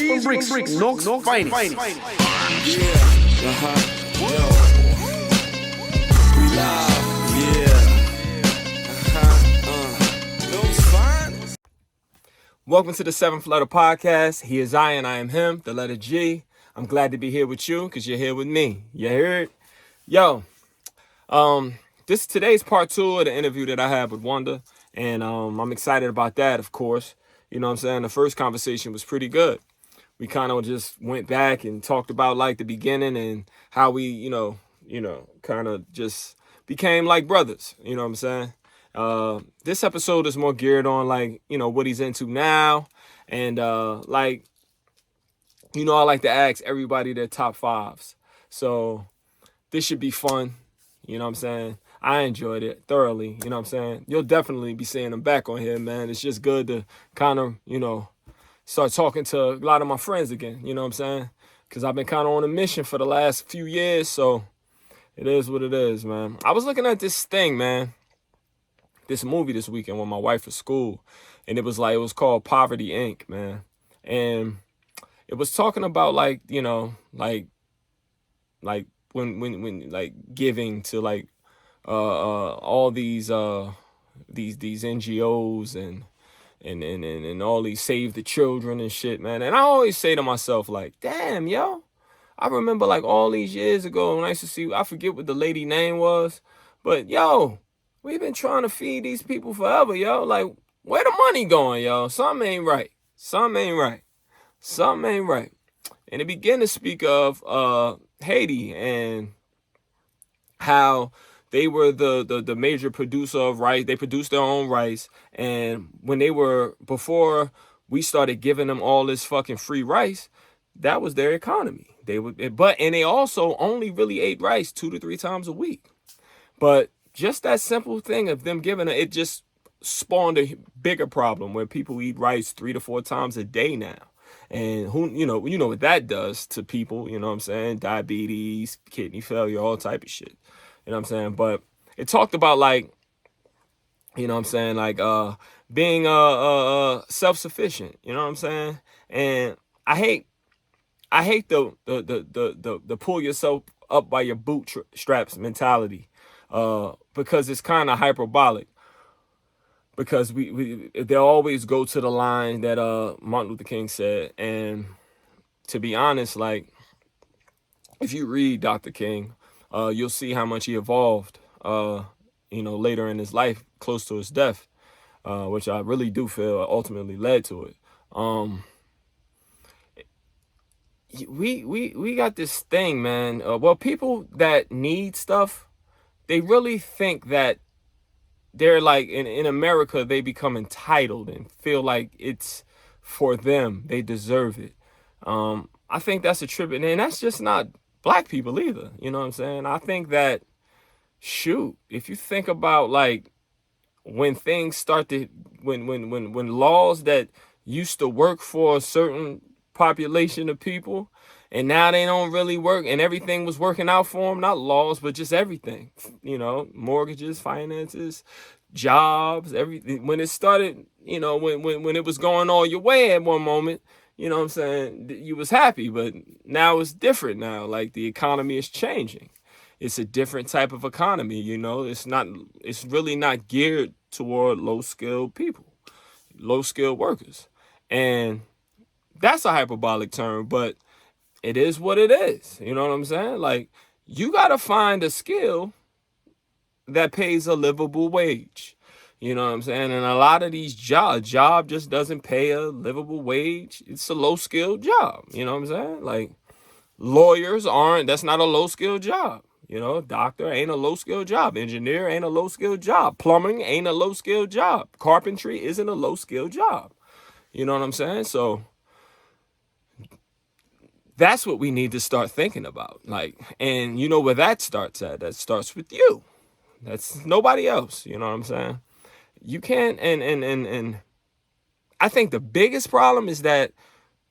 from Bricks, Knox Finest. Yeah, yo, we live, those fine. Welcome to the Seventh Letter Podcast. He is I and I am him, the letter G. I'm glad to be here with you because you're here with me. You heard? Yo, today's part 2 of the interview that I had with Wanda, and I'm excited about that, of course. You know what I'm saying? The first conversation was pretty good. We kind of just went back and talked about like the beginning and how we, you know, kind of just became like brothers. You know what I'm saying? This episode is more geared on like, what he's into now. And I like to ask everybody their top 5s. So this should be fun. You know what I'm saying? I enjoyed it thoroughly. You know what I'm saying? You'll definitely be seeing them back on here, man. It's just good to kind of, start talking to a lot of my friends again. You know what I'm saying? Because I've been kind of on a mission for the last few years. So it is what it is, man. I was looking at this thing, man. This movie this weekend with my wife at school. And it was called Poverty Inc., man. And it was talking about like when like giving to like all these NGOs and all these Save the Children and shit, man. And I always say to myself, like, damn, yo, I remember like all these years ago when I used to see, I forget what the lady name was, but yo, we've been trying to feed these people forever, yo. Like, where the money going, yo? Something ain't right. And it began to speak of Haiti and how they were the major producer of rice. They produced their own rice. And before we started giving them all this fucking free rice, that was their economy. And they also only really ate rice 2 to 3 times a week. But just that simple thing of them giving it just spawned a bigger problem where people eat rice 3 to 4 times a day now. And you know what that does to people, you know what I'm saying? Diabetes, kidney failure, all type of shit. You know what I'm saying? But it talked about like, you know what I'm saying, like being self-sufficient, you know what I'm saying? And I hate the pull yourself up by your bootstraps mentality, because it's kind of hyperbolic. Because they always go to the line that Martin Luther King said. And to be honest, like, if you read Dr. King, you'll see how much he evolved, later in his life, close to his death, which I really do feel ultimately led to it. We got this thing, man. People that need stuff, they really think that they're like, in America, they become entitled and feel like it's for them. They deserve it. I think that's a trip. And that's just not black people either. You know what I'm saying? I think that, if you think about like when things start to, when laws that used to work for a certain population of people, and now they don't really work, and everything was working out for them, not laws, but just everything, mortgages, finances, jobs, everything. When it started, when it was going all your way at one moment, you know what I'm saying, you was happy, but now it's different now. Like, the economy is changing. It's a different type of economy, it's really not geared toward low-skilled people, low-skilled workers. And that's a hyperbolic term, but it is what it is. You know what I'm saying? Like, you got to find a skill that pays a livable wage. You know what I'm saying? And a lot of these job just doesn't pay a livable wage. It's a low-skilled job. You know what I'm saying? Like, lawyers that's not a low-skilled job. Doctor ain't a low-skilled job. Engineer ain't a low-skilled job. Plumbing ain't a low-skilled job. Carpentry isn't a low-skilled job. You know what I'm saying? So that's what we need to start thinking about. Like, and you know where that starts at? That starts with you. That's nobody else. You know what I'm saying? You can't, and I think the biggest problem is that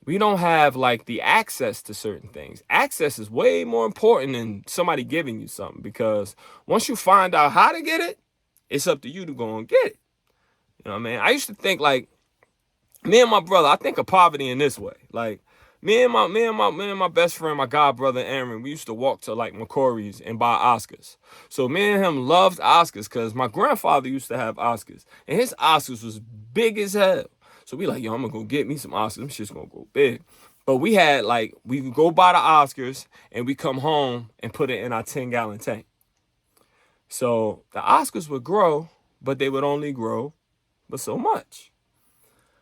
we don't have like the access to certain things. Access is way more important than somebody giving you something, because once you find out how to get it, it's up to you to go and get it. You know what I mean? I used to think like, me and my brother, I think of poverty in this way. Like, Me and my best friend, my god brother Aaron, we used to walk to like McCory's and buy Oscars. So me and him loved Oscars because my grandfather used to have Oscars, and his Oscars was big as hell. So we like, yo, I'm gonna go get me some Oscars. Them shit's gonna go big. But we had like, we would go buy the Oscars and we come home and put it in our 10-gallon tank. So the Oscars would grow, but they would only grow but so much.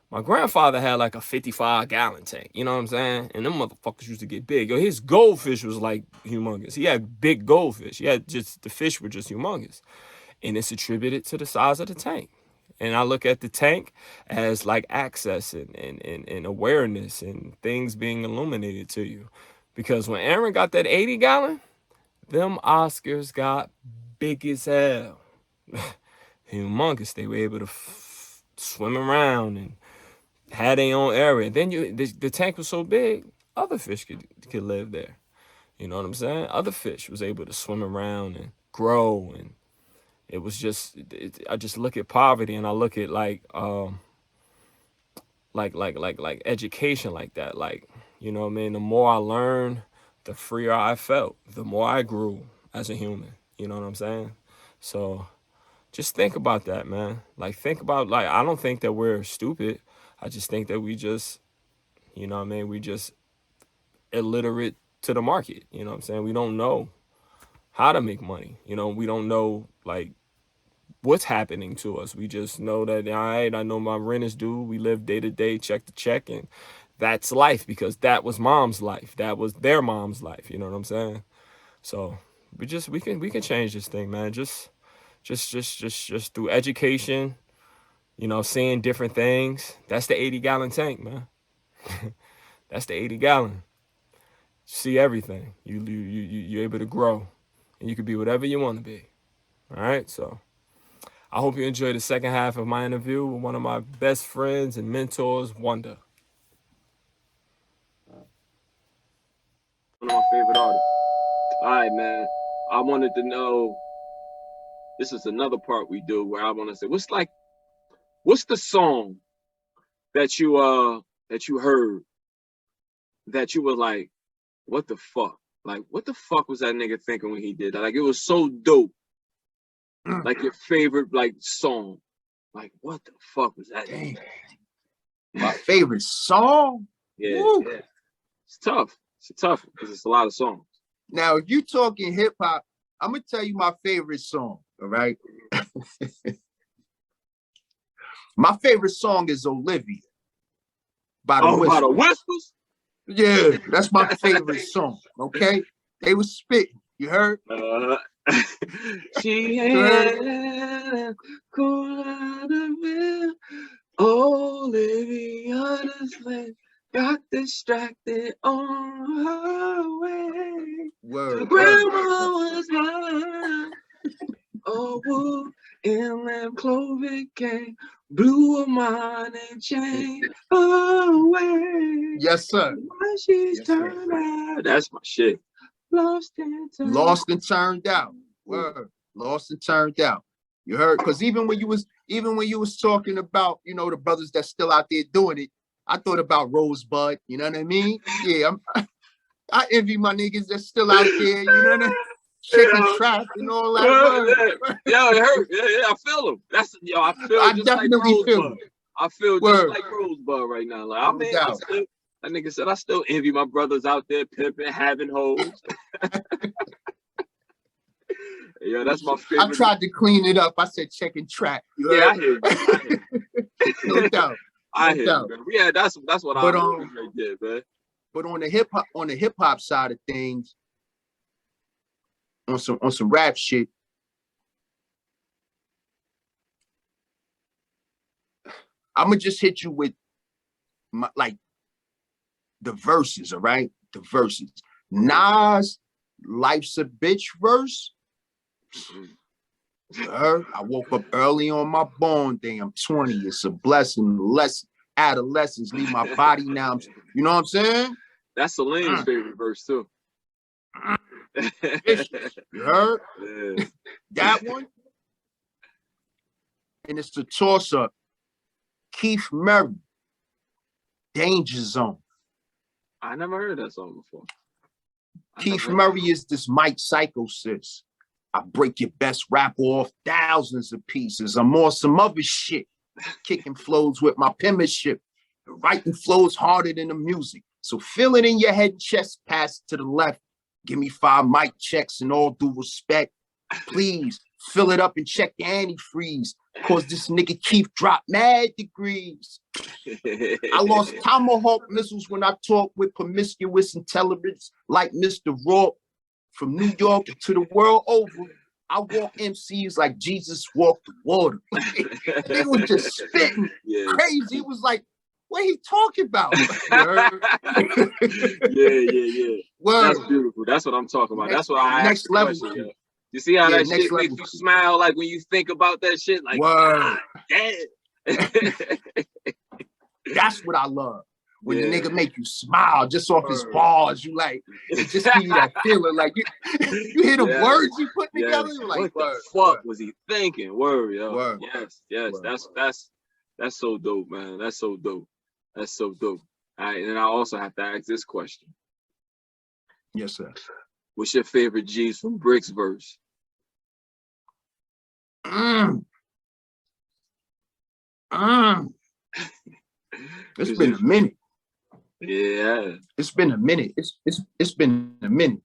My grandfather had like a 55-gallon tank, you know what I'm saying? And them motherfuckers used to get big. Yo, his goldfish was like humongous. He had big goldfish. He had just, the fish were just humongous. And it's attributed to the size of the tank. And I look at the tank as like access and awareness and things being illuminated to you. Because when Aaron got that 80-gallon, them Oscars got big as hell. Humongous. They were able to swim around and had their own area. Then the tank was so big, other fish could live there. You know what I'm saying? Other fish was able to swim around and grow, and it was just, I just look at poverty and I look at like education like that. Like, you know what I mean? The more I learned, the freer I felt, the more I grew as a human. You know what I'm saying? So just think about that, man. Like, think about, like, I don't think that we're stupid. I just think that we just, you know what I mean? We just illiterate to the market. You know what I'm saying? We don't know how to make money. You know, we don't know, like, what's happening to us. We just know that, all right, I know my rent is due. We live day to day, check to check, and that's life, because that was mom's life. That was their mom's life. You know what I'm saying? So we can change this thing, man. Just through education, you know, seeing different things. That's the 80-gallon tank, man. That's the 80-gallon. See everything. You're able to grow, and you can be whatever you want to be. All right, so I hope you enjoyed the second half of my interview with one of my best friends and mentors, Wonder. One of my favorite artists. All right, man. I wanted to know, this is another part we do where I want to say, what's the song that you heard that you were like, what the fuck? Like, what the fuck was that nigga thinking when he did that? Like, it was so dope. Like, your favorite, like, song. Like, what the fuck was that? Dang. My favorite song? Yeah. It's tough. It's tough because it's a lot of songs. Now, if you talking hip hop, I'm gonna tell you my favorite song. All right. My favorite song is Olivia by the Whispers. By the Whispers? Yeah, that's my favorite song. Okay, they was spitting. You heard? She had cool out of it. Olivia's leg got distracted on her way. Word. Grandma was high. Oh, woo, in them clover came, blew a mine and chain away. Yes, sir. When she's turned out. That's my shit. Lost and turned out. Word. Lost and turned out. You heard? Because even when you was talking about, you know, the brothers that's still out there doing it, I thought about Rosebud. You know what I mean? Yeah, I envy my niggas that's still out there. You know what I mean? Chicken trap and all that. Yeah, it hurt. Yeah, I feel them. That's I feel. I just definitely like feel them. I feel just like Rosebud right now. Like, I mean, that nigga said I still envy my brothers out there pimping, having hoes. Yeah, that's my favorite. I tried to clean it up. I said chicken trap. Yeah, I hear you. No doubt. I hear you, man. Yeah, that's what I right there, man. But on the hip hop side of things, on some rap shit, I'm gonna just hit you with my, like, the verses, all right? The verses. Nas, Life's a Bitch verse. I woke up early on my born day. I'm 20. It's a blessing. Less adolescence leave my body now. You know what I'm saying? That's Celine's favorite verse too. You heard? Yeah. That one. And it's the toss-up. Keith Murray, Danger Zone. I never heard that song before. Keith Murray is this Mike Psychosis. I break your best rapper off thousands of pieces. I'm on some other shit, kicking flows with my penmanship. Writing flows harder than the music. So feel it in your head, chest, pass to the left. Give me 5 mic checks and all due respect. Please fill it up and check the antifreeze. Cause this nigga Keith dropped mad degrees. I lost tomahawk missiles when I talk with promiscuous intelligence like Mr. Rourke. From New York to the world over, I walk MCs like Jesus walked the water. He was just spitting crazy. He was like, what he talking about? yeah. Word. That's beautiful. That's what I'm talking about. That's what I next level. Question, you see how that shit makes you smile, like when you think about that shit, like, word. Damn. That's what I love. When the nigga make you smile just off his bars, you like, it just give you that feeling. Like you hear the words he put together, you're like, what the fuck was he thinking? Word, yo. Word. Yes. Word. That's so dope, man. That's so dope. That's so dope. All right, and I also have to ask this question. Yes, sir. What's your favorite G's from Brick's verse? It's been a minute. Yeah. It's been a minute. It's been a minute.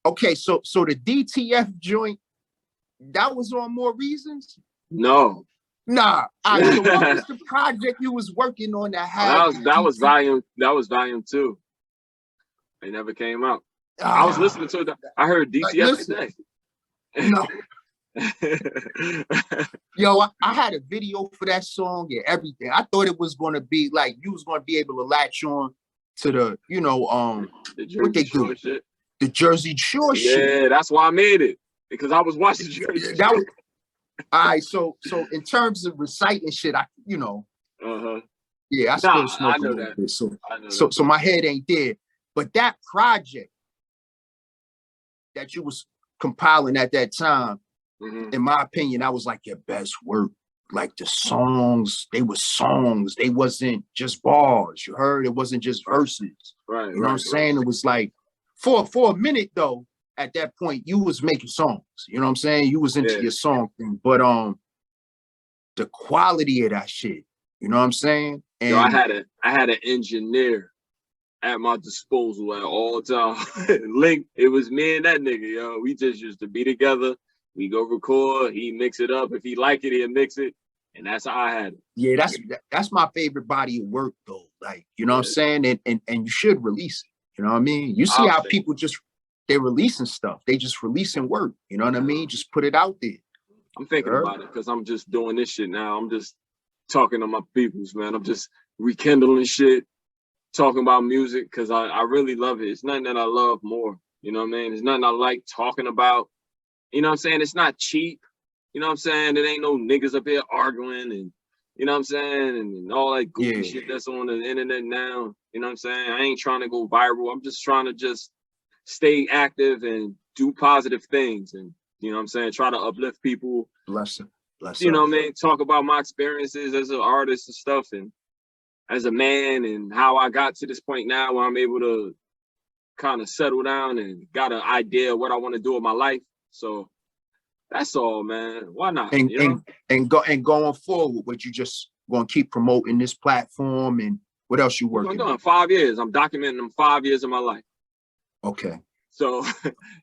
Okay, so the DTF joint, that was on More Reasons? No. Nah. All right, so what was the project you was working on that had that was volume 2. It never came out. I was listening to it. I heard DTF today. No. Yo, I had a video for that song and everything. I thought it was gonna be like you was gonna be able to latch on to the, you know, what they do, shit. The Jersey Shore shit. Yeah, that's why I made it, because I was watching Jersey Shore. All right, so in terms of reciting shit, I, you know, yeah, I still smoke a little bit, so my head ain't there. But that project that you was compiling at that time, in my opinion, that was like your best work. Like the songs, they were songs. They wasn't just bars. You heard? It wasn't just verses. Right. You know what I'm saying? It was like for a minute though. At that point, you was making songs. You know what I'm saying? You was into your song thing, but the quality of that shit. You know what I'm saying? And yo, I had an engineer at my disposal at all times. Link, it was me and that nigga, yo. We just used to be together. We go record, he mix it up. If he like it, he'll mix it. And that's how I had it. Yeah, that's my favorite body of work though. Like, you know what I'm saying? And you should release it. You know what I mean? You see how people they're releasing stuff. They just releasing work. You know what I mean? Just put it out there. I'm thinking about it because I'm just doing this shit now. I'm just talking to my peoples, man. I'm just rekindling shit, talking about music because I really love it. It's nothing that I love more. You know what I mean? It's nothing I like talking about. You know what I'm saying? It's not cheap. You know what I'm saying? There ain't no niggas up here arguing and, you know what I'm saying? And all that goofy shit that's on the internet now. You know what I'm saying? I ain't trying to go viral. I'm just trying to stay active and do positive things. And, you know what I'm saying? Try to uplift people. Bless them. You know what I mean? Talk about my experiences as an artist and stuff and as a man and how I got to this point now where I'm able to kind of settle down and got an idea of what I want to do with my life. So that's all, man. Why not? And going forward, what you just gonna keep promoting this platform and what else you working on? I'm doing 5 years. I'm documenting them 5 years of my life. Okay. So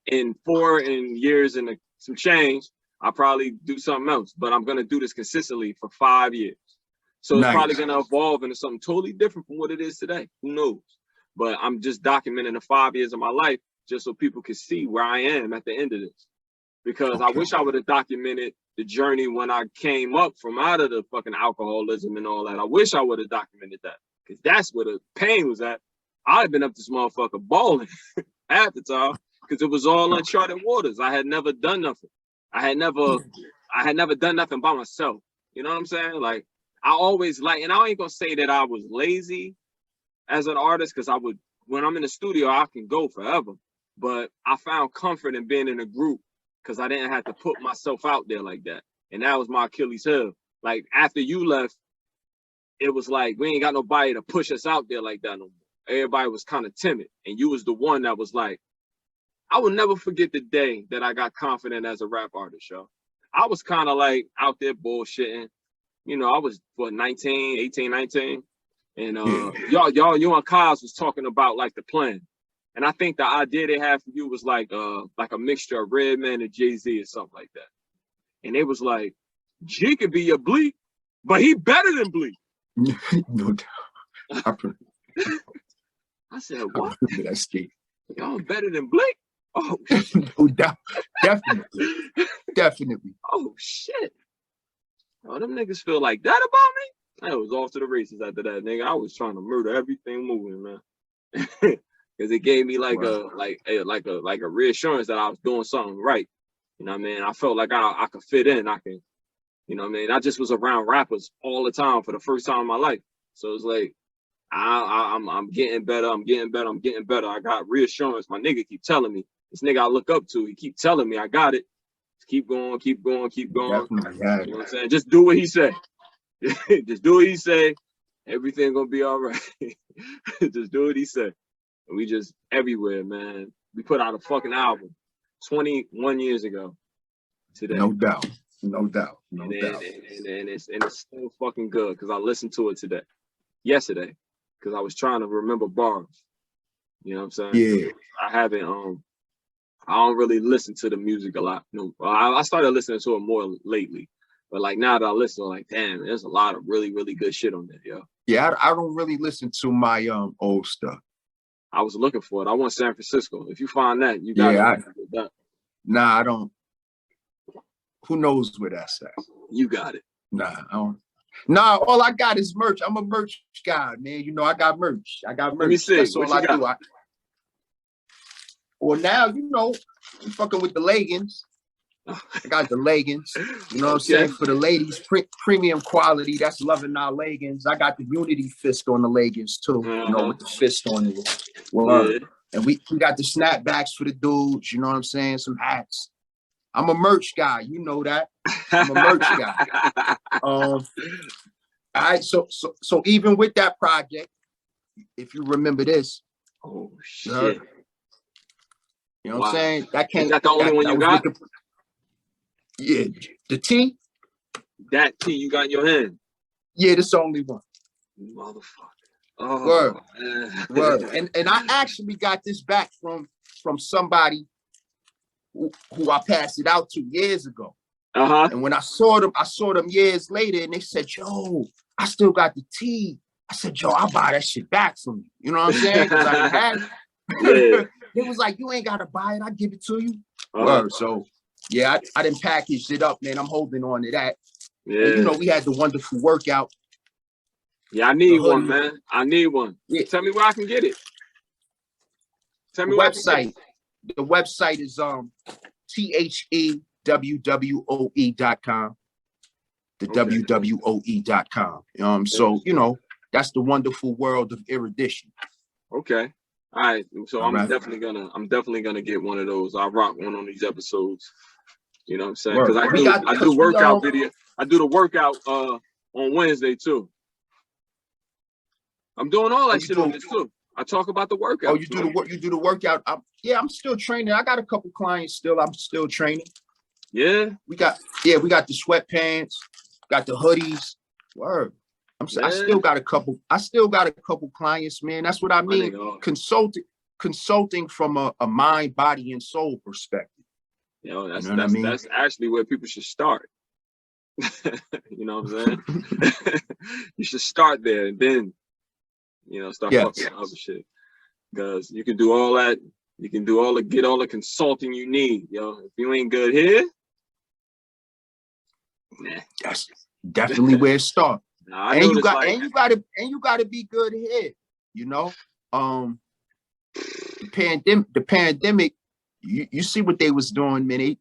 in 4 years and some change, I'll probably do something else, but I'm gonna do this consistently for 5 years. So it's probably gonna evolve into something totally different from what it is today. Who knows? But I'm just documenting the 5 years of my life just so people can see where I am at the end of this. Because I wish I would have documented the journey when I came up from out of the fucking alcoholism and all that. I wish I would have documented that because that's where the pain was at. I'd been up this motherfucker balling half the time because it was all uncharted waters. I had never done nothing. I had never done nothing by myself. You know what I'm saying? Like I always and I ain't gonna say that I was lazy as an artist because when I'm in the studio, I can go forever. But I found comfort in being in a group because I didn't have to put myself out there like that. And that was my Achilles heel. Like after you left, it was like we ain't got nobody to push us out there like that no more. Everybody was kind of timid, and you was the one that was like, I will never forget the day that I got confident as a rap artist, yo. I was kind of like out there bullshitting. You know, I was, what, 18, 19? And you and Kaz was talking about, like, the plan. And I think the idea they had for you was like a mixture of Redman and Jay-Z or something like that. And it was like, G could be your Bleak, but he better than Bleak. No doubt. I said, what? That's G. Y'all better than Bleak? Oh, No doubt. Definitely. Definitely. oh shit. Oh, them niggas feel like that about me? I was off to the races after that, nigga. I was trying to murder everything moving, man. Because it gave me like a reassurance that I was doing something right. You know what I mean? I felt like I could fit in. I can, you know what I mean? I just was around rappers all the time for the first time in my life. So it's like, I'm getting better. I'm getting better. I'm getting better. I got reassurance. My nigga keep telling me. This nigga I look up to, he keep telling me I got it. Just keep going, keep going, keep going. Definitely, yeah. You know what I'm saying? Just do what he say. Just do what he say. Everything gonna be all right. Just do what he say. And we just everywhere, man. We put out a fucking album 21 years ago today. No doubt. No doubt. No doubt. And it's still fucking good because I listened to it yesterday, because I was trying to remember bars. You know what I'm saying? Yeah. I don't really listen to the music a lot. No, I started listening to it more lately. But like now that I listen, I'm like, damn, there's a lot of really, really good shit on there, yo. Yeah, I don't really listen to my old stuff. I was looking for it. I want San Francisco. If you find that, you got it. Nah, I don't. Who knows where that's at? You got it. Nah, I don't. Nah, all I got is merch. I'm a merch guy, man. You know, I got merch. Let me see. That's all I do. Well, now, you know, I'm fucking with the leggings. I got the leggings. You know what I'm saying? For the ladies, premium quality. That's loving our leggings. I got the Unity fist on the leggings, too. You know, with the fist on it. Well, yeah. And we got the snapbacks for the dudes. You know what I'm saying? Some hats. I'm a merch guy. You know that. I'm a merch guy. All right. So even with that project, if you remember this. Oh, shit. You know what I'm saying? That can't. Is that the only one you got? Yeah, the T. That T you got in your hand. Yeah, this the only one. Motherfucker. Oh, word. Man. Word. And I actually got this back from somebody who I passed it out to years ago. And when I saw them years later, and they said, "Yo, I still got the T." I said, "Yo, I'll buy that shit back from you." You know what I'm saying? Because I didn't have it. It was like, "You ain't gotta buy it. I give it to you." Word. So yeah, I didn't package it up, man. I'm holding on to that. Yeah. And, you know, we had the wonderful workout. Yeah, I need one, man. I need one. Yeah. Tell me where I can get it. Tell me where website. I can get it. The website is THEWWOE.com. The WWOE.com. So, you know, that's the wonderful world of erudition. Okay. All right. So I'm definitely gonna get one of those. I'll rock one on these episodes. You know what I'm saying? Because I do workout video. I do the workout on Wednesday too. I'm doing all that shit on this too. I talk about the workout. Oh, you do the workout. I'm still training. I got a couple clients still. I'm still training. Yeah. We got the sweatpants, got the hoodies. Word. I still got a couple clients, man. That's what I mean. Consulting from a mind, body, and soul perspective. You know, that's actually where people should start. You know what I'm saying? You should start there and then, you know, start fucking other shit. Because you can do all that. You can do get all the consulting you need, yo. If you ain't good here, nah. That's definitely where it starts. Nah, and you gotta be good here. You know, the pandemic. You see what they was doing, man. They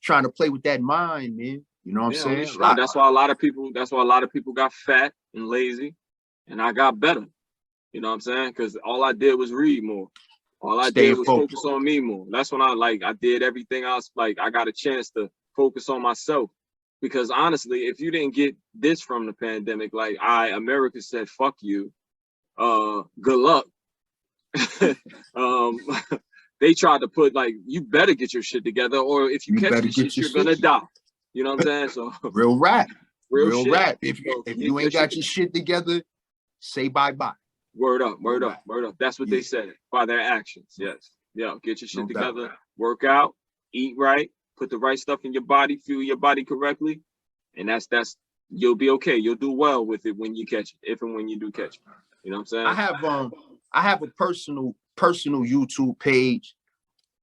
trying to play with that mind, man. You know what I'm saying? Sure. That's why a lot of people got fat and lazy, and I got better. You know what I'm saying? Because all I did was read more. All I did was focus on me more. That's when I did everything else. Like, I got a chance to focus on myself. Because honestly, if you didn't get this from the pandemic, like America said, fuck you, good luck. They tried to put like, you better get your shit together, or if you catch this shit, you're gonna die. You know what I'm saying? So real rap. Real shit. rap. If you ain't got your shit together, say bye-bye. Word up, word up, word up. That's what they said by their actions. Yes. Yeah, get your shit together, work out, eat right, put the right stuff in your body, fuel your body correctly. And that's you'll be okay. You'll do well with it when you catch it, if and when you do catch it. You know what I'm saying? I have a personal YouTube page.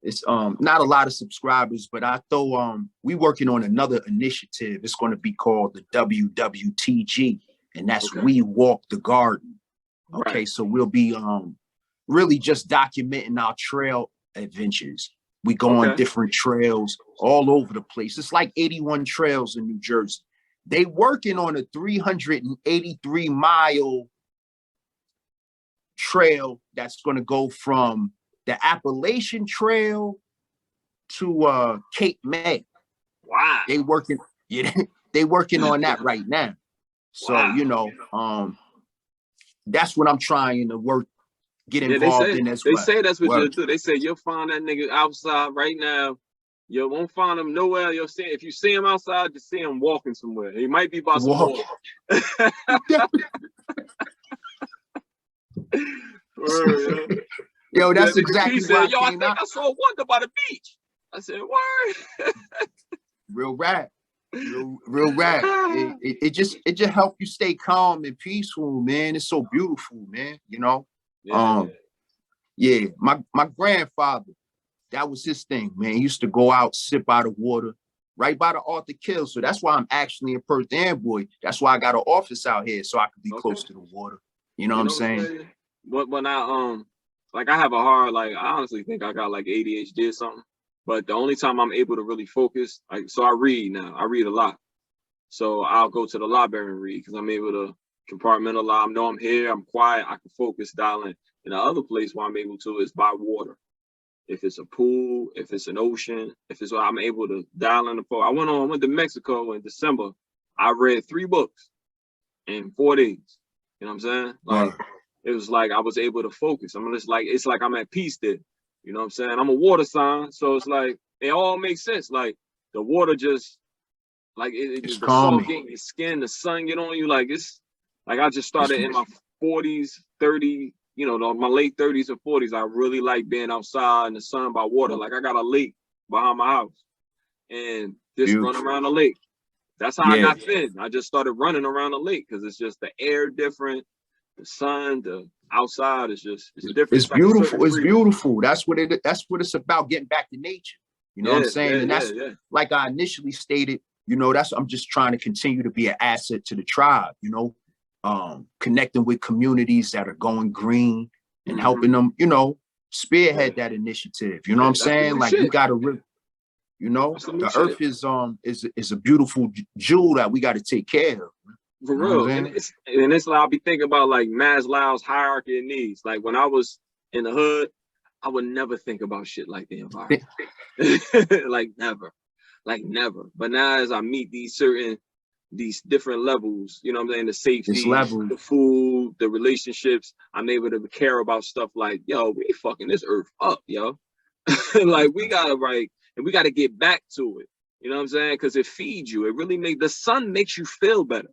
It's not a lot of subscribers, but I thought we working on another initiative. It's going to be called the WWTG, and that's We Walk the Garden. Okay, so we'll be really just documenting our trail adventures. We go on different trails all over the place. It's like 81 trails in New Jersey. They working on a 383-mile trail that's going to go from the Appalachian Trail to Cape May. Wow. They working on that right now. So, you know, that's what I'm trying to get involved in as well. They say that's what you'll do. They say you'll find that nigga outside right now. You won't find him nowhere. You'll see if you see him outside, just see him walking somewhere. He might be by some water. Yo, that's exactly what I think I saw Wonder by the beach. I said, word. Real rap. Real rap. It just help you stay calm and peaceful, man. It's so beautiful, man. You know? My grandfather, that was his thing, man. He used to go out, sip out of water, right by the Arthur Kill. So that's why I'm actually in Perth Amboy. That's why I got an office out here, so I could be close to the water. You know what I'm saying? When I like I have a hard, like I honestly think I got like ADHD or something. But the only time I'm able to really focus, so I read now. I read a lot. So I'll go to the library and read because I'm able to compartmentalize. I know I'm here, I'm quiet, I can focus, dial in. And the other place where I'm able to is by water. If it's a pool, if it's an ocean, if it's I'm able to dial in the pool. I went to Mexico in December. I read 3 books in 4 days. You know what I'm saying? Like it was like I was able to focus. I mean, it's like I'm at peace there. You know what I'm saying? I'm a water sign, so it's like it all makes sense. Like the water just like the salt get in your skin, the sun get on you. Like it's like I just started in my 40s, 30, you know, my late 30s and 40s. I really like being outside in the sun by water. Like I got a lake behind my house and just run around the lake. That's how I got thin. I just started running around the lake because it's just the air different, the sun, the outside is just it's different. It's beautiful. It's beautiful. That's what it's about, getting back to nature. You know what I'm saying? And that's like I initially stated, you know, I'm just trying to continue to be an asset to the tribe, you know, connecting with communities that are going green and helping them, you know, spearhead that initiative. You know what I'm saying? Like we gotta really, you know, the earth is a beautiful jewel that we got to take care of. For real. And it's like I'll be thinking about like Maslow's hierarchy of needs. Like when I was in the hood, I would never think about shit like the environment. like never. But now as I meet these different levels, you know what I'm saying, the safety, the food, the relationships, I'm able to care about stuff like, yo, we fucking this earth up, yo. Like we gotta get back to it. You know what I'm saying? Because it feeds you. It really the sun makes you feel better.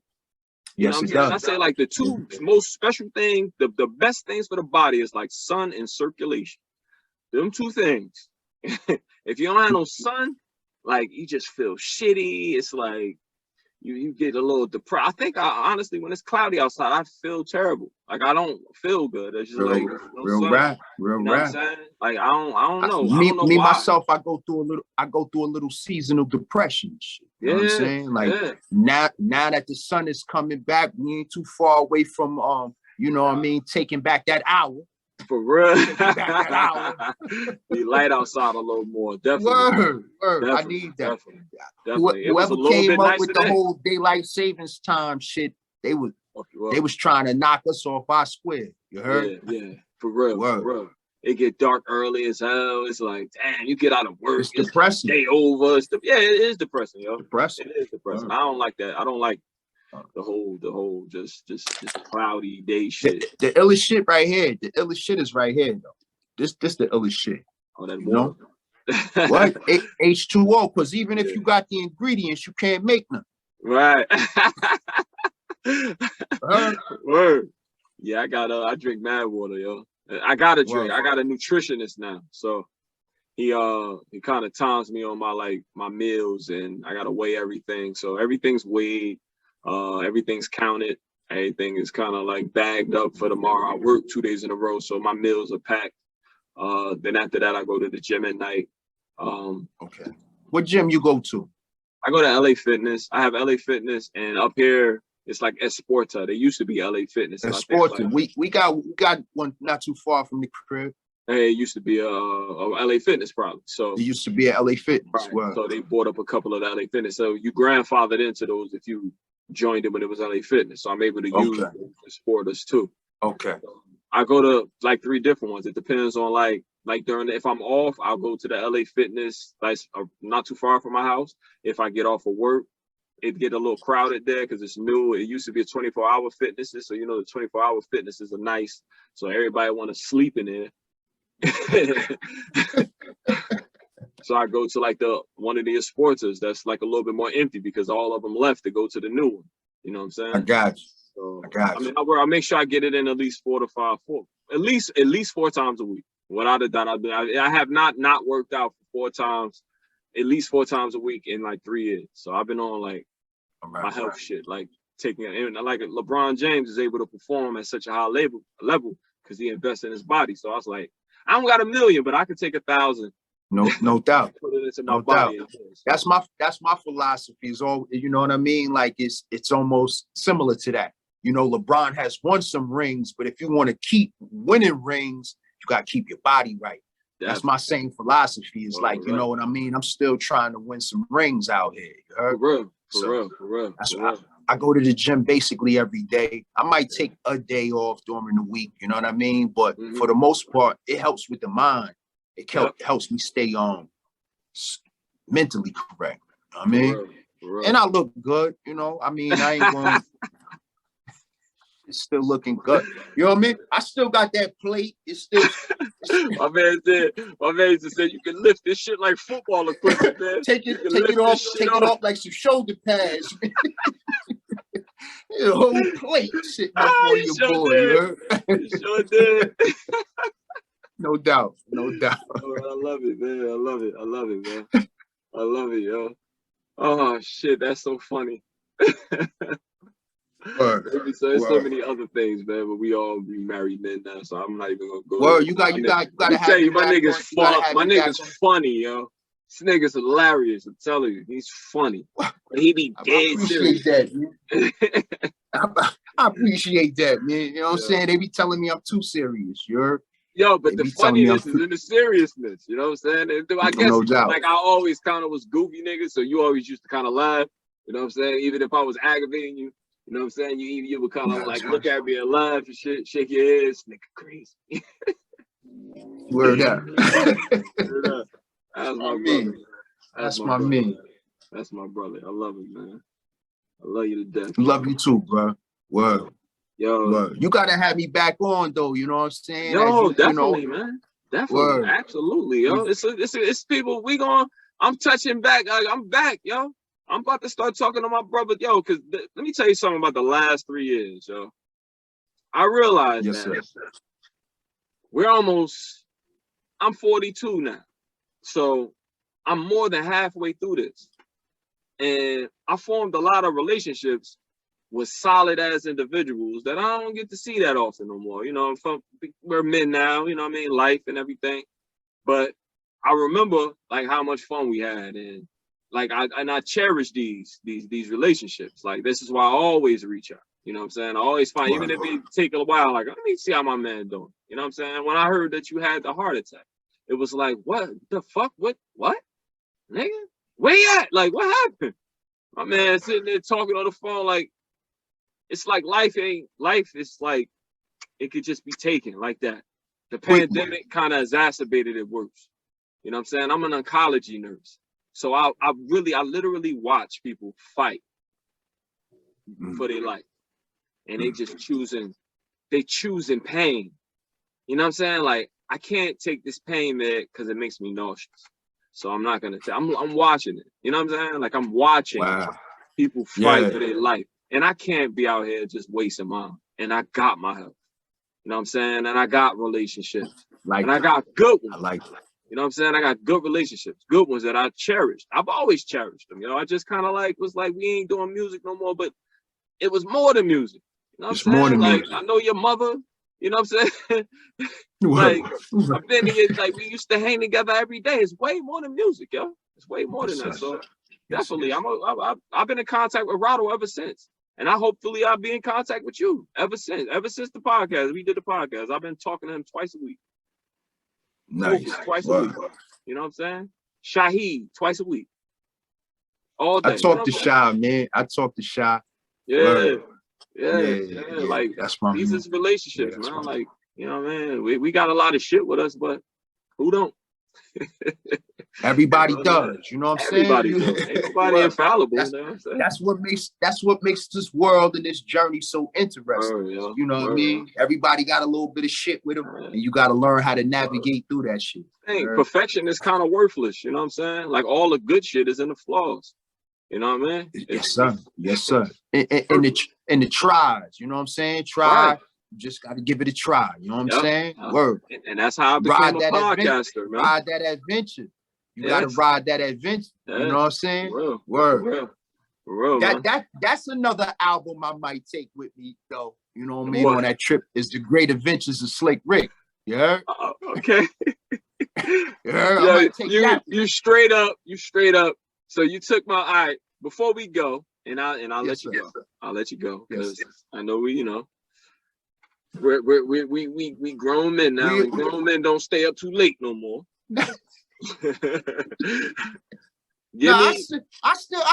You know what I'm saying? I say like the 2 most special things, the best things for the body is like sun and circulation. Them 2 things. If you don't have no sun, like you just feel shitty. It's like you get a little depressed. I think honestly, when it's cloudy outside, I feel terrible. Like I don't feel good. It's just real rap. Like I don't know. Me myself, I go through a little seasonal depression. Shit, you know what I'm saying? Like now that the sun is coming back, we ain't too far away from you know what I mean, taking back that hour. For real. Be light outside a little more. Definitely. Word. Definitely, I need that. Definitely. Whoever came up with the whole daylight savings time shit, they was trying to knock us off our square. You heard? Yeah. For real. For real. it get dark early as hell. It's like, damn, you get out of work. It's depressing. Day over. Yeah, it is depressing, yo. Depressing. It is depressing. I don't like that. I don't like the whole just cloudy day shit. The illest shit right here. The illest shit is right here, though. This the illest shit. Oh, that you know? What? H2O, because even if you got the ingredients, you can't make none. Right. Word. Yeah, I drink mad water, yo. I got a drink. I got a nutritionist now. So he kind of times me on my meals, and I gotta weigh everything. So everything's weighed, everything's counted, everything is kind of like bagged up for tomorrow. I work 2 days in a row, so my meals are packed. Then after that, I go to the gym at night. Okay. What gym you go to? I go to LA Fitness. I have LA Fitness, and up here it's like Esporta. They used to be LA Fitness. Esporta. We got one not too far from the crib. Hey, it used to be a LA Fitness probably. So it used to be a LA Fitness. Right. Wow. So they bought up a couple of LA Fitness. So you grandfathered into those if you joined it when it was LA Fitness. So I'm able to use Esportas too. Okay. So I go to like 3 different ones. It depends on like during if I'm off, I'll go to the LA Fitness, like not too far from my house. If I get off of work, it get a little crowded there because it's new. It used to be a 24-hour fitnesses, so you know the 24-hour fitnesses are nice. So everybody want to sleep in there. So I go to like one of the Esportas that's like a little bit more empty because all of them left to go to the new one. You know what I'm saying? I got you. So, I got you. I mean, I'll make sure I get it in at least 4 to 5, at least 4 times a week. Without a doubt, I have not worked out for 4 times, at least 4 times a week in like 3 years. So I've been on like my health shit, like taking it. And like LeBron James is able to perform at such a high level because he invests in his body. So I was like, I don't got $1 million, but I could take 1,000. No doubt. Put it into my body. That's my philosophy. Is all, you know what I mean? Like it's almost similar to that. You know, LeBron has won some rings, but if you want to keep winning rings, you got to keep your body right. That's my same philosophy. It's like, you know what I mean? I'm still trying to win some rings out here. For real. That's why I go to the gym basically every day. I might take a day off during the week, you know what I mean? But for the most part, it helps with the mind. It helps me stay mentally correct. You know what I mean? For real. And I look good, you know. I mean, I ain't going it's still looking good. You know what I mean? I still got that plate. It's still my man said you can lift this shit like football equipment, man. take it off like some shoulder pads. The whole plate sitting up on your board. You sure did. No doubt. Oh, I love it, man. I love it, man. I love it, yo. Oh shit, that's so funny. There's so many other things, man, but we all be married men now, so I'm not even gonna go. Well, you gotta have you, my nigga's funny, yo. This nigga's hilarious. I'm telling you, he's funny. He be dead serious. That, I appreciate that, man. You know what I'm saying? They be telling me I'm too serious. Yo, but the funniness is in the seriousness. You know what I'm saying? I guess like I always kind of was goofy nigga, so you always used to kind of laugh. You know what I'm saying? Even if I was aggravating you, you know what I'm saying? You would kind of like look at me and laugh and shit, shake your head, nigga crazy. Word up. That's my brother. That's my man. That's my brother. I love him, man. I love you to death. Love you too, bro. Word. Yo, word. You gotta have me back on though. You know what I'm saying? Yo, definitely, man. Definitely, word. Absolutely, yo. It's people. I'm touching back. I'm back, yo. I'm about to start talking to my brother, yo. Cause let me tell you something about the last 3 years, yo. I realized I'm 42 now, so I'm more than halfway through this, and I formed a lot of relationships with solid ass individuals that I don't get to see that often no more. You know, we're men now, you know what I mean, life and everything. But I remember like how much fun we had, and like I cherish these relationships. Like this is why I always reach out. You know what I'm saying? I always find, even if it take a while, like let me see how my man doing. You know what I'm saying? When I heard that you had the heart attack, it was like, what the fuck? What? Nigga? Where you at? Like what happened? My man sitting there talking on the phone like, it's like life is like, it could just be taken like that. The pandemic kind of exacerbated it worse. You know what I'm saying? I'm an oncology nurse. So I literally watch people fight for their life. And they just choosing pain. You know what I'm saying? Like, I can't take this pain there because it makes me nauseous. So I'm not gonna I'm watching it. You know what I'm saying? Like, I'm watching people fight for their life. And I can't be out here just wasting mine. And I got my health. You know what I'm saying? And I got relationships. And I got good ones. I like that. You know what I'm saying? I got good relationships, good ones that I cherished. I've always cherished them. You know, I just kind of like was like, we ain't doing music no more, but it was more than music. You know what I'm saying? More than like, music. I know your mother. You know what I'm saying? Like, I've been here, like, we used to hang together every day. It's way more than music, yo. It's way more than that. So definitely, I've been in contact with Rado ever since. And hopefully I'll be in contact with you ever since the podcast. We did the podcast. I've been talking to him twice a week. Nice. Twice a week. You know what I'm saying? Shaheed, twice a week. All day. I talked to Shy, man. I talked to Shy. Yeah. Yeah. Like, that's my these man. is relationships, Yeah, man. Like, you know what I mean? We got a lot of shit with us, but who don't? Everybody does. You know what I'm saying? Everybody does. Ain't nobody infallible. That's, you know what I'm saying? that's what makes this world and this journey so interesting. You know what I mean? Everybody got a little bit of shit with them, and you got to learn how to navigate through that shit. Hey, perfection is kind of worthless. You know what I'm saying? Like, all the good shit is in the flaws. You know what I mean? Yes, sir. Yes, sir. In the tries, you know what I'm saying? Try. Right. You just got to give it a try. You know what I'm saying? Word. And that's how I became a podcaster, man. Ride that adventure. You got to ride that adventure. You know what I'm saying? Word. For real, that's another album I might take with me, though. You know what I mean? On that trip is The Great Adventures of Slick Rick. You heard? Okay. You straight up. So you took my eye before we go, and I'll let you go. I'll let you go because I know we grown men now, and grown men don't stay up too late no more. I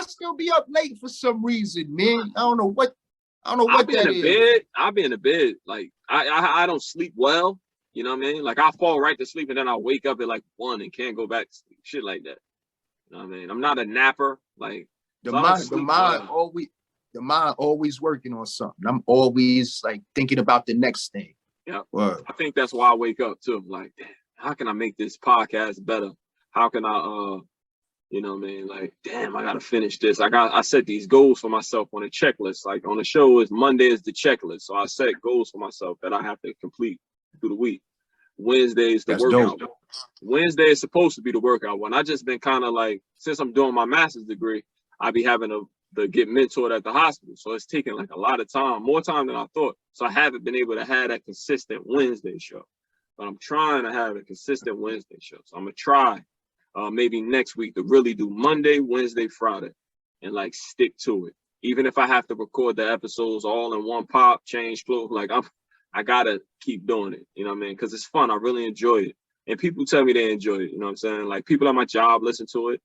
still be up late for some reason, man. I don't know what that is. I'll be in the bed. Like, I don't sleep well. You know what I mean? Like, I fall right to sleep and then I'll wake up at like 1 and can't go back to sleep. Shit like that. You know what I mean? I'm not a napper. Like, the mind always working on something. I'm always like thinking about the next thing. Yeah. I think that's why I wake up too. I'm like, damn, how can I make this podcast better? How can I you know what I mean? Like, damn, I gotta finish this. I set these goals for myself on a checklist. Like, on the show is Monday is the checklist. So I set goals for myself that I have to complete through the week. Wednesday is the workout. Dope. Wednesday is supposed to be the workout one. I just been kind of like, since I'm doing my master's degree, I be having to get mentored at the hospital. So it's taking like a lot of time, more time than I thought. So I haven't been able to have that consistent Wednesday show. But I'm trying to have a consistent Wednesday show. So I'm gonna try maybe next week to really do Monday, Wednesday, Friday, and like stick to it. Even if I have to record the episodes all in one pop, change clothes, like I gotta keep doing it. You know what I mean? Because it's fun. I really enjoy it. And people tell me they enjoy it. You know what I'm saying? Like, people at my job listen to it.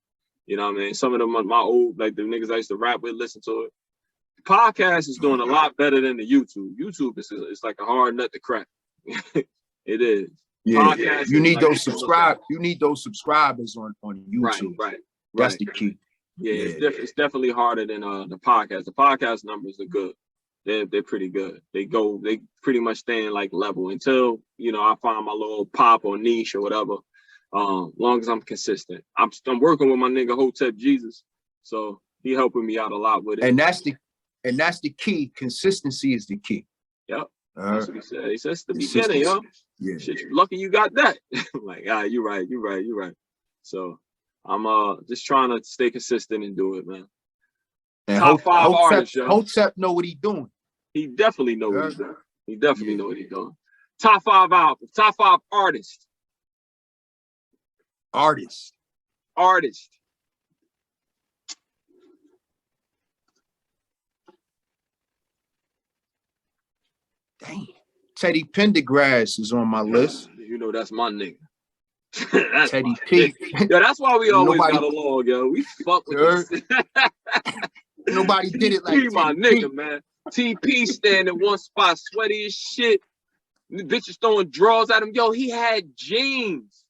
You know what I mean? Some of them, my old, like the niggas I used to rap with, listen to it. The podcast is doing a lot better than the YouTube. YouTube is like a hard nut to crack. It is. Yeah, you need those You need those subscribers on YouTube. Right. That's the key. Yeah, it's definitely harder than the podcast. The podcast numbers are good. They're pretty good. They pretty much stay in like level until, you know, I find my little pop or niche or whatever. Long as I'm consistent. I'm working with my nigga Hotep Jesus, so he helping me out a lot with it. And that's the key. Consistency is the key. Yep. That's what he said. He says the beginning, yo. Yeah. Shit, you lucky you got that. Like, you're right. So I'm just trying to stay consistent and do it, man. And Top 5 artists, yo. Hotep know what he's doing. He definitely know what he's doing. He definitely know what he's doing. Top 5 albums. Top 5 artists. Dang. Teddy Pendergrass is on my list. You know that's my nigga. Teddy P. Yeah, that's why we always got along, yo. We fuck with this. Nobody did it like my nigga, man. TP stand in one spot, sweaty as shit. The bitches throwing drawers at him. Yo, he had jeans.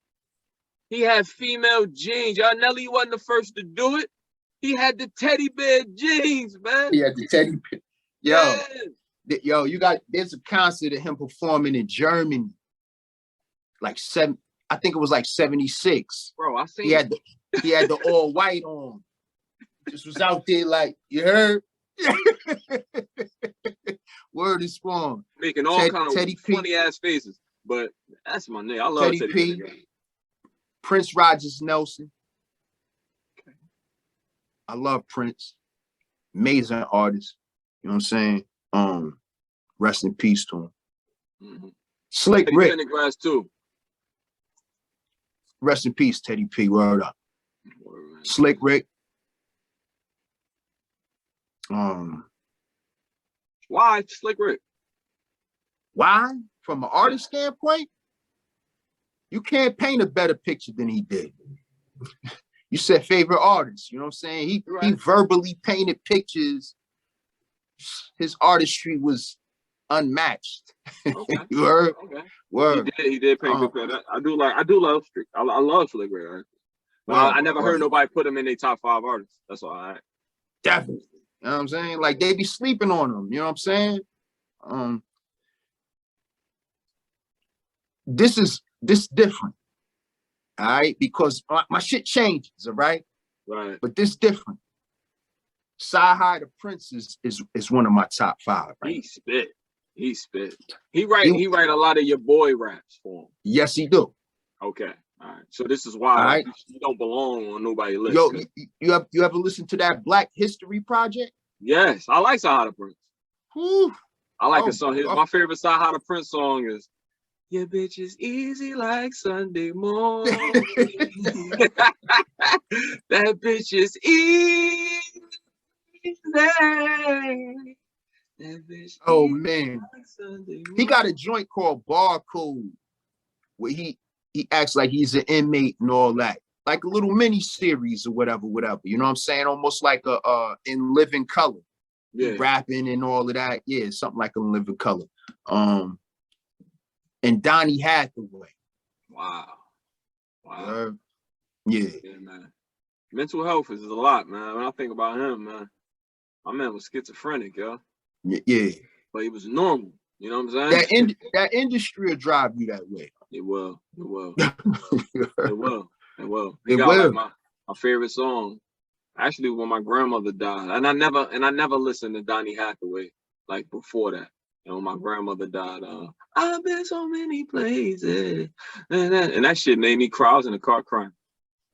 He had female jeans. Y'all, Nelly wasn't the first to do it. He had the teddy bear jeans, man. He had the teddy bear. Yeah. Yo, there's a concert of him performing in Germany. Like I think it was like 76. Bro, I seen he had the all white on. Just was out there like, you heard? Word is spawn. Making all kind of funny ass faces. But that's my name. I love Teddy P. Prince Rogers Nelson. Okay. I love Prince. Amazing artist. You know what I'm saying? Rest in peace to him. Mm-hmm. Slick Rick. In the grass too. Rest in peace, Teddy P. Word up. Slick Rick. Why Slick Rick? Why? From an artist standpoint, you can't paint a better picture than he did. You said favorite artist, you know what I'm saying? He verbally painted pictures. His artistry was unmatched. Okay. You heard? Okay. Word. He did paint good pictures. I love Slick. I love Slick Rick. Right? But I never heard nobody put him in their top 5 artists. That's all right. Definitely. You know what I'm saying? Like they be sleeping on him. You know what I'm saying? This different. All right, because my shit changes. All right. Right. But this different. Sci-Hi the Prince is one of my top 5. Right? He spit. He write a lot of your boy raps for him. Yes, he do. Okay. All right. So this is why you don't belong on nobody's list. Yo, you ever listen to that Black History Project? Yes, I like Sci-Hi the Prince. Whew. I like a song. My favorite Sci-Hi the Prince song is "Your bitch is easy like Sunday morning." That bitch is easy. That bitch man, like he got a joint called Barcode where he acts like he's an inmate and all that, like a little mini series or whatever. You know what I'm saying? Almost like a In Living Color, rapping and all of that. Yeah, something like In Living Color. And Donny Hathaway. Wow. Yeah, man. Mental health is a lot, man. When I think about him, man, my man was schizophrenic, yo. Yeah. But he was normal. You know what I'm saying? That industry will drive you that way. It will. Like my favorite song. Actually, when my grandmother died, and I never listened to Donny Hathaway like before that. And when my grandmother died, I've been so many places, and that shit made me cry. I was in the car crying,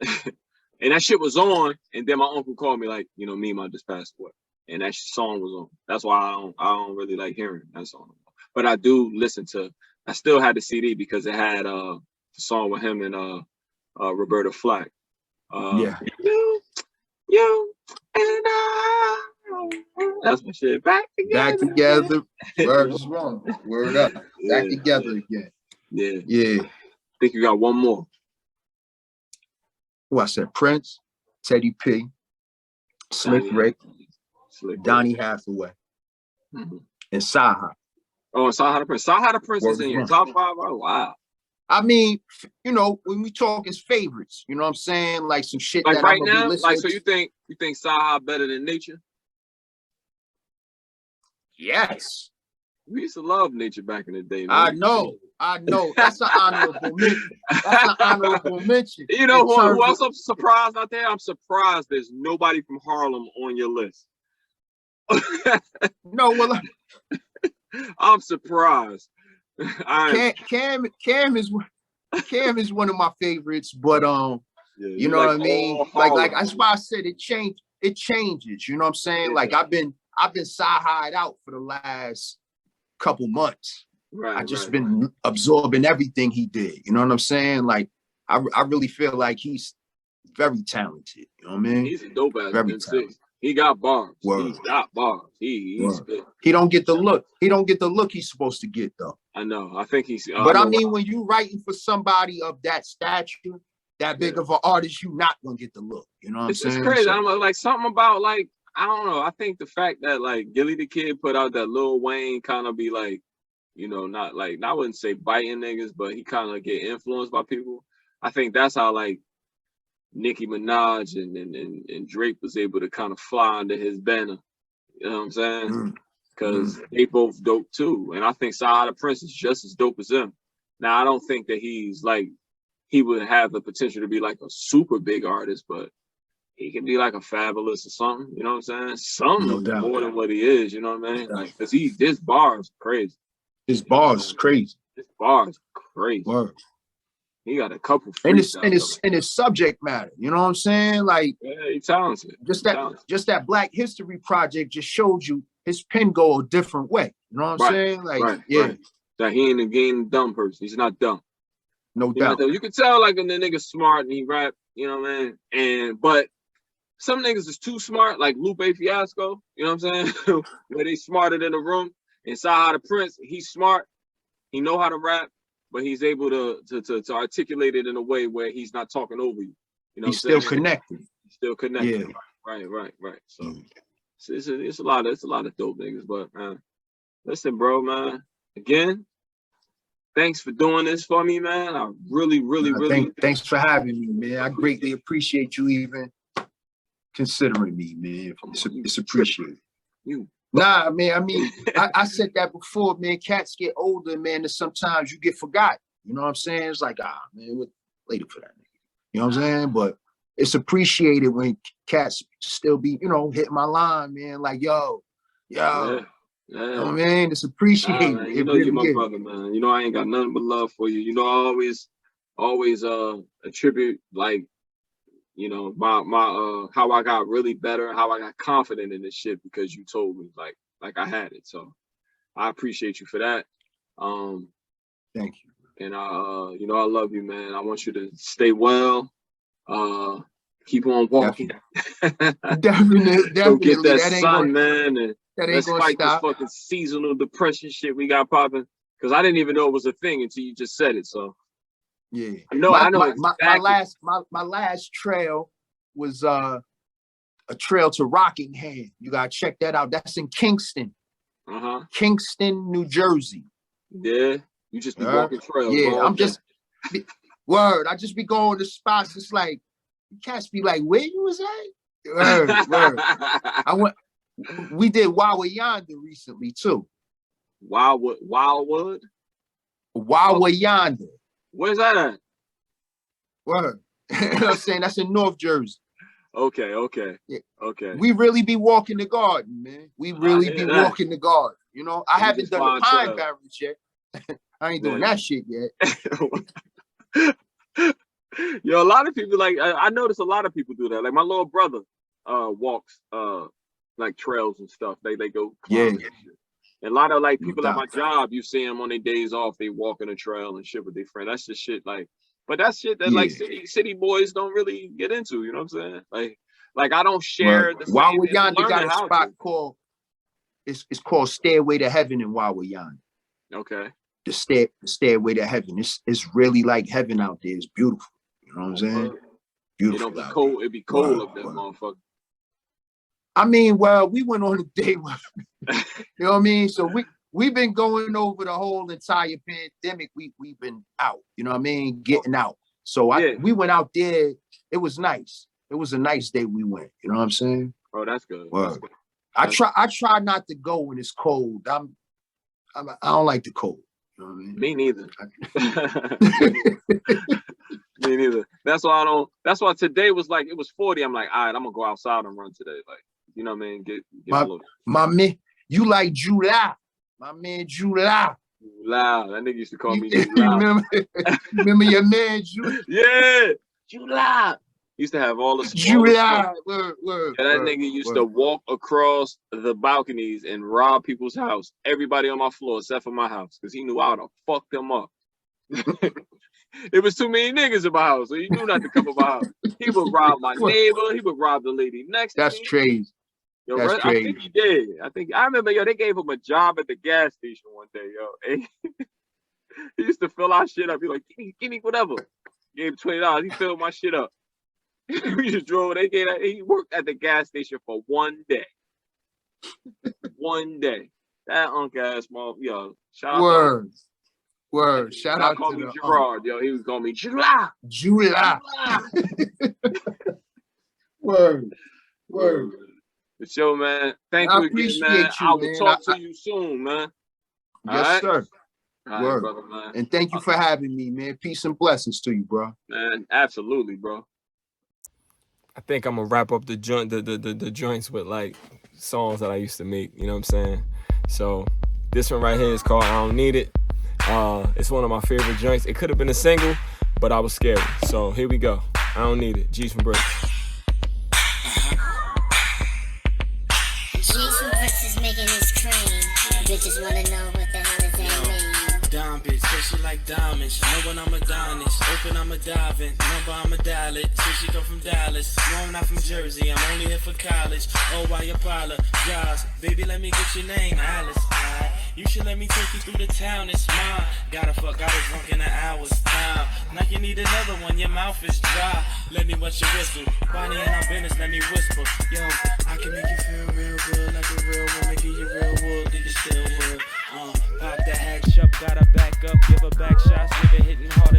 and that shit was on. And then my uncle called me like, you know, Mima just passed away, and that song was on. That's why I don't really like hearing that song. But I do listen to. I still had the CD because it had the song with him and Roberta Flack. You and I. That's my shit. Back together. Word is wrong. Word up. Back together again. Yeah. I think you got one more. Who I said? Prince, Teddy P, Slick Rick, Donny Hathaway, and Sci-Hi. Oh, Sci-Hi the Prince. Sci-Hi the Prince is in your top 5. Oh, wow. I mean, you know, when we talk as favorites, you know what I'm saying? Like some shit like that right I'm gonna now. be listening Like, so you think Sci-Hi better than Nature? Yes. We used to love Nature back in the day, man. I know. That's an honorable mention. You know who else I'm surprised out there? I'm surprised there's nobody from Harlem on your list. No, well, I'm surprised. Cam is one of my favorites, but you know what I mean? Like that's why I said it changes, you know what I'm saying? Yeah. Like I've been Sci-Hi'd out for the last couple months. Right. I just been absorbing everything he did. You know what I'm saying? Like I really feel like he's very talented. You know what I mean? He's a dope ass MC. He got bars. Word. He's got bars. He don't get the look. He don't get the look he's supposed to get though. I know. I think he's. But I mean, when you writing for somebody of that stature, that big of an artist, you not gonna get the look. You know what I'm saying? It's crazy. I'm like something about like I don't know. I think the fact that like Gilly the Kid put out that Lil Wayne kind of be like you know, not like, I wouldn't say biting niggas, but he kind of get influenced by people. I think that's how like Nicki Minaj and Drake was able to kind of fly under his banner. You know what I'm saying? Because they both dope too. And I think Sahara Prince is just as dope as them. Now, I don't think that he's like, he would have the potential to be like a super big artist, but he can be like a Fabulous or something. You know what I'm saying? Something No doubt. more than what he is. You know what I mean? Like, because this bar is crazy. His bars is crazy. This bar is crazy. Word. He got a couple And freestyles. it's subject matter. You know what I'm saying? Like, Yeah, he's talented. just that Black History Project just showed you his pen go a different way. You know what I'm saying? Like, Right. That he ain't a dumb person. He's not dumb. No You doubt. know, you can tell like when the nigga's smart and he rap, you know what I mean? But some niggas is too smart, like Lupe Fiasco, you know what I'm saying? Where they smarter than the room. And Sahara Prince, he's smart, he know how to rap, but he's able to articulate it in a way where he's not talking over you. You know, He's still connected. He's still connected. Yeah. Right. So it's a lot of dope niggas, but man, listen, bro, man. Again, thanks for doing this for me, man. I really. Thanks for having me, man. I greatly appreciate you even considering me, man. It's appreciated. Nah, man. I mean, I said that before, man. Cats get older, man, and sometimes you get forgotten. You know what I'm saying? It's like, man, we're later for that. You know what I'm saying? But it's appreciated when cats still be, you know, hitting my line, man. Like, yo. Yeah. You know what I mean? It's appreciated. Man, you know you're my brother, man. You know I ain't got nothing but love for you. You know I always attribute like, you know, my how I got really better, how I got confident in this shit because you told me like I had it. So I appreciate you for that. Thank you. And you know I love you, man. I want you to stay well. Keep on walking. Definitely. Go get that sun, man. And that ain't let's gonna fight stop. this fucking seasonal depression shit we got popping. Because I didn't even know it was a thing until you just said it. So yeah, I know my last trail was a trail to Rockingham. You gotta check that out. That's in Kingston. Kingston, New Jersey. Yeah, you just be walking trails. Yeah, I'm just word. I just be going to spots. It's like you cats be like, where you was at? Word. I went. We did Wawa Yonder recently too. Wildwood? Wawa Yonder. Where's that at? Word. You know what I'm saying? That's in North Jersey. Okay. Yeah. Okay. We really be walking the garden, man. We really be walking the garden. You know, I haven't done the pine barrens yet. I ain't doing that shit yet. Yo, a lot of people like I notice a lot of people do that. Like my little brother walks like trails and stuff. They go climbing and shit. And a lot of like people at my job, you see them on their days off, they walk in a trail and shit with their friend. That's just shit like, but that's shit that like city boys don't really get into. You know what I'm saying? Like I don't share the same. Wawa Yonder got a spot called it's called Stairway to Heaven in Wawa Yonder. Okay. The Stairway to Heaven. It's really like heaven out there. It's beautiful. You know what I'm saying? Beautiful. It don't be cold. It be cold up there, motherfucker. I mean, well, we went on a day where, you know what I mean? So we've been going over the whole entire pandemic. We've been out, you know what I mean? Getting out. So we went out there. It was nice. It was a nice day we went. You know what I'm saying? Oh, that's good. Well, that's good. I try not to go when it's cold. I don't like the cold. You know what I mean? Me neither. Me neither. That's why today was like, it was 40. I'm like, all right, I'm gonna go outside and run today. Like, you know what I mean? Get a little. My man, you like July. My man July. July. That nigga used to call me July. remember your man July? Yeah. July. He used to have all the July. That nigga used to walk across the balconies and rob people's house. Everybody on my floor except for my house. Because he knew I would have fucked them up. It was too many niggas in my house, so he knew not to come in my house. He would rob my neighbor. He would rob the lady next to me. That's crazy. Yo, that's crazy. I think he did. I remember, yo, they gave him a job at the gas station one day, yo. And he used to fill our shit up. He like, give me whatever. Gave him $20. He filled my shit up. We just drove. He worked at the gas station for one day. One day. That unk ass mother, yo. Shout out Word. to Word. Shout I out call to me the Gerard, yo. He was calling me July. July. Word. Word. The show, man. Thank I you again, appreciate man. you, I will man. talk to you soon, man. All Yes, right? sir. All right, Word. brother, man. And thank you for having me, man. Peace and blessings to you, bro. Man, absolutely, bro. I think I'm gonna wrap up the joints with like songs that I used to make. You know what I'm saying? So this one right here is called "I Don't Need It." It's one of my favorite joints. It could have been a single, but I was scared. So here we go. I don't need it. G's from Bricks. G's from Bricks is making this cream. Bitches wanna know what the hell does that mean? Dumb bitch, say she like diamonds. Know when I'm a Adonis. Open, I'm a diving. Number, I'm a dial it. Say she come from Dallas. No, I'm not from Jersey. I'm only here for college. Oh, why you apologize? Baby, let me get your name, Alice. You should let me take you through the town, it's mine. Gotta fuck, got it drunk in an hour's time. Now you need another one, your mouth is dry. Let me wet your whistle. Body in our business, let me whisper. Yo, I can make you feel real good, like a real woman. Give you real wood, do you still would? Pop the hatch up, gotta back up, give her back shots, give it hitting hard.